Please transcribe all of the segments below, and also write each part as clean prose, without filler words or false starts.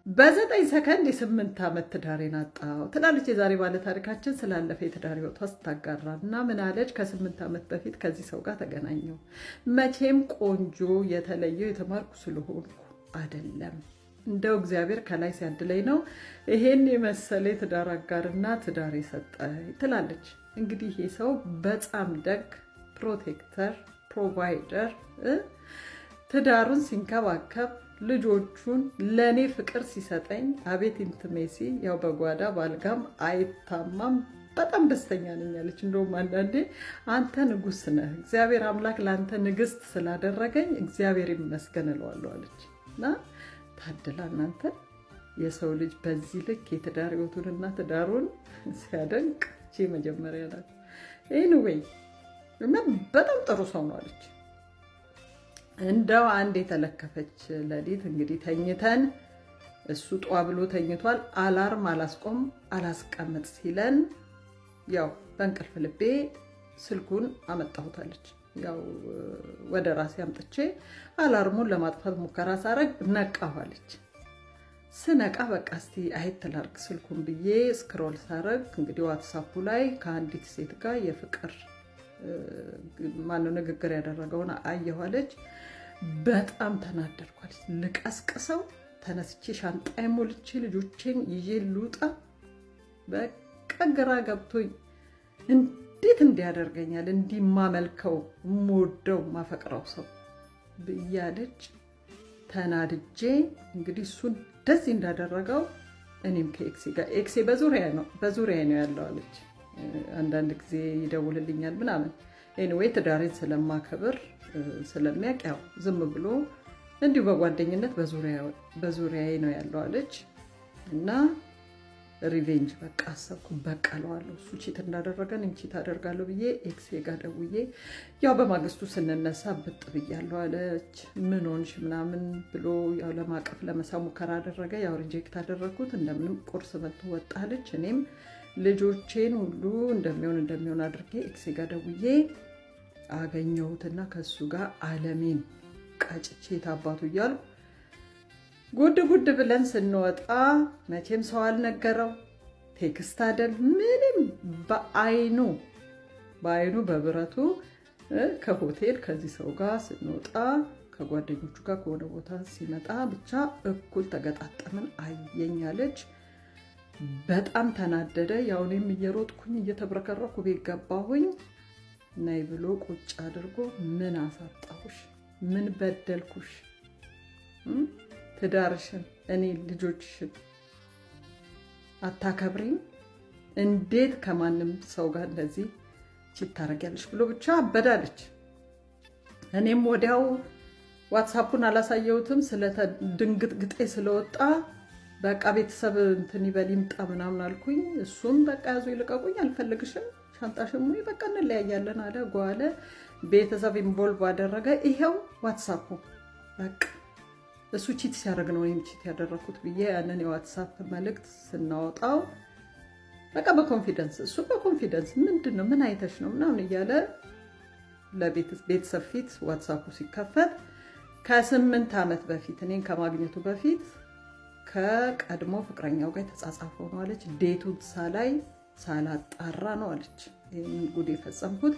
በ9 ሰከንድ የ8 ዓመት ትዳሬን አጣሁ ትላለች የዛሬ ባለ ታሪካችን ስላለፈ የትዳር ህይወቷ ስታጋራ እና ምን አለች? ከ8 ዓመት በፊት ከዚህ ሰው ጋር ተገናኘው። መቼም ቆንጆ የተለየው የተማርኩ ስለሆንኩ አይደለም፣ እንደው እግዚአብሔር ከላይ ሲያድለኝ ነው ይሄን የመሰለ የትዳር አጋርና ትዳር የሰጠኝ ትላለች። እንግዲህ ይሄ ሰው በጣም ደግ ፕሮቴክተር ፕሮቫይደር ትዳሩን ሲንከባከብ ልጆቹን ለኔ ፍቅር ሲሰጠኝ አቤት ኢንቲሜሲ ያው በጓዳ ባልጋም አይታማም በጣም ደስተኛ ነኝ አለች። እንደውም አንዳንዴ አንተ ንጉስ ነህ እግዚአብሔር አምላክ ለአንተ ንግስት ስላደረገኝ እግዚአብሔር ይመስገን እለዋለሁ አለች። እና ታድላ እናንተ የሰው ልጅ በዚህ ልክ የትዳር ህይወቱንና ትዳሩን ሲያደንቅ መጀመሪያ ናት። ኤኒዌይ እና በጣም ጥሩ ሰው ነው አለች። እንደው አንድ የተለከፈች ሌሊት እንግዲህ ተኝተን እሱ ጧ ብሎ ተኝቷል። አላርም አላስቆም አላስቀምጥ ሲለን ያው በእንቅልፍ ልቤ ስልኩን አመጣሁታለች። ያው ወደ ራሴ አምጥቼ አላርሙን ለማጥፋት ሙከራ ሳረግ ነቃኋለች። ስነቃ በቃ እስቲ አይት ላርግ ስልኩን ብዬ ስክሮል ሳረግ እንግዲህ ዋትስአፑ ላይ ከአንዲት ሴት ጋር የፍቅር ማነው ንግግር ያደረገውን አየኋለች። በጣም ተናደድኳል። ልቀስቅሰው ተነስቼ ሻንጣዬ ሞልቼ ልጆቼን ይዤ ልውጣ። በቃ ግራ ገብቶኝ እንዴት እንዲያደርገኛል እንዲህ ማመልከው የምወደው ማፈቅረው ሰው ብያለች። ተናድጄ እንግዲህ እሱን እንደዚህ እንዳደረገው እኔም ከኤክሴ ጋር ኤክሴ በዙሪያ ነው ያለው አለች። አንዳንድ ጊዜ ይደውልልኛል ምናምን። ኤኒዌይ ትዳሬን ስለማከብር ስለሚያውቅ ያው ዝም ብሎ እንዲሁ በጓደኝነት በዙሪያዬ ነው ያለው አለች። እና ሪቬንጅ በቃ አሰብኩ። በቃ እለዋለሁ እሱ ቺት እንዳደረገን እኔም ቺት አደርጋለሁ ብዬ ኤክሴ ጋር ደውዬ ያው በማግስቱ ስንነሳ ብጥ ብያለሁ አለች። ምን ሆንሽ ምናምን ብሎ ያው ለማቀፍ ለመሳም ሙከራ አደረገ። ያው ሪጀክት አደረግኩት። እንደምንም ቁርስ መጥቶ ወጣለች። እኔም ልጆቼን ሁሉ እንደሚሆን አድርጌ ኤክሴ ጋር ደውዬ አገኘሁትና ከሱ ጋር አለሜን ቀጭቼ ታባቱ እያልኩ ጉድ ብለን ስንወጣ መቼም ሰው አልነገረው ቴክስት አይደል ምንም በአይኑ በብረቱ ከሆቴል ከዚህ ሰው ጋር ስንወጣ ከጓደኞቹ ጋር ከሆነ ቦታ ሲመጣ ብቻ እኩል ተገጣጠምን አየኛለች። በጣም ተናደደ። ያው እኔም እየሮጥኩኝ እየተብረከረኩ ቤት ገባሁኝ። ናይ ብሎ ቁጭ አድርጎ ምን አሳጣሁሽ? ምን በደልኩሽ? ትዳርሽን እኔ ልጆችሽን አታከብሪም? እንዴት ከማንም ሰው ጋር እንደዚህ ቺት ታረጊያለሽ ብሎ ብቻ አበዳለች። እኔም ወዲያው ዋትስአፑን አላሳየሁትም ድንግጥግጤ ስለወጣ በቃ ቤተሰብ እንትን ይበል ይምጣ ምናምን አልኩኝ። እሱም በቃ ያዙ ይልቀቁኝ አልፈልግሽም ሻንጣሽም ወይ በቃ እንለያያለን አለ። ጓለ ቤተሰብ ኢንቮልቭ አደረገ። ይሄው ዋትስአፑ በቃ እሱ ቺት ሲያደርግ ነው እኔም ቺት ያደረኩት ብዬ ያንን የዋትስአፕ መልእክት ስናወጣው በቃ በኮንፊደንስ ምንድነው ምን አይተሽ ነው ምናምን እያለ ለቤተሰብ ፊት ዋትስአፑ ሲከፈት ከ8 ዓመት በፊት እኔን ከማግኘቱ በፊት ከቀድሞ ፍቅረኛው ጋር የተጻጻፈው ነው አለች። ዴቱን ሳላጣራ ነው አለች ይሄን ጉድ የፈጸምኩት።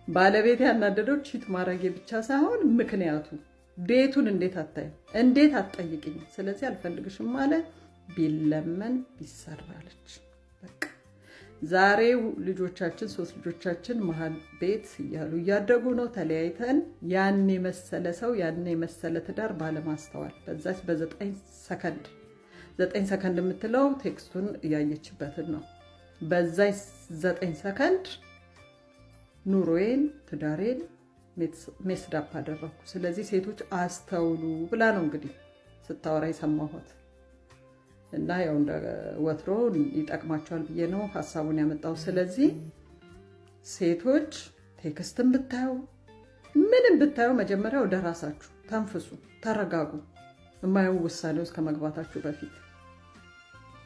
ባለቤቴ ያናደደው ቺት ማድረጌ ብቻ ሳይሆን ምክንያቱ ዴቱን እንዴት አትጠይቅኝ፣ ስለዚህ አልፈልግሽም ማለት ቢለመን ቢሰራለች። በቃ ዛሬ ልጆቻችን 3 ልጆቻችን መሀል ቤት እያደጉ ነው። ተለያይተን ያን የመሰለ ሰው ያን የመሰለ ትዳር ባለማስተዋል በዛች በ9 ሰከንድ የምትለው ቴክስቱን እያየችበትን ነው። በዛች 9 ሰከንድ ኑሮዬን ትዳሬን ሜስዳፕ አደረኩ። ስለዚህ ሴቶች አስተውሉ ብላ ነው እንግዲህ ስታወራ የሰማሁት። እና ያው እንደ ወትሮ ይጠቅማቸዋል ብዬ ነው ሀሳቡን ያመጣው። ስለዚህ ሴቶች ቴክስትን ብታዩ ምንም ብታዩ መጀመሪያ ወደ ራሳችሁ ተንፍሱ፣ ተረጋጉ፣ የማየው ውሳኔ ውስጥ ከመግባታችሁ በፊት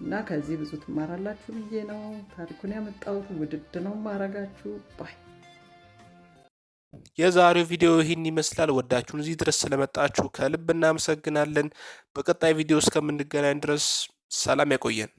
እና ከዚህ ብዙ ትማራላችሁ ብዬ ነው ታሪኩን ያመጣሁት። ውድድ ነው ማረጋችሁ ባይ የዛሬው ቪዲዮ ይህን ይመስላል። ወዳችሁን እዚህ ድረስ ስለመጣችሁ ከልብ እናመሰግናለን። በቀጣይ ቪዲዮ እስከምንገናኝ ድረስ ሰላም ያቆየን።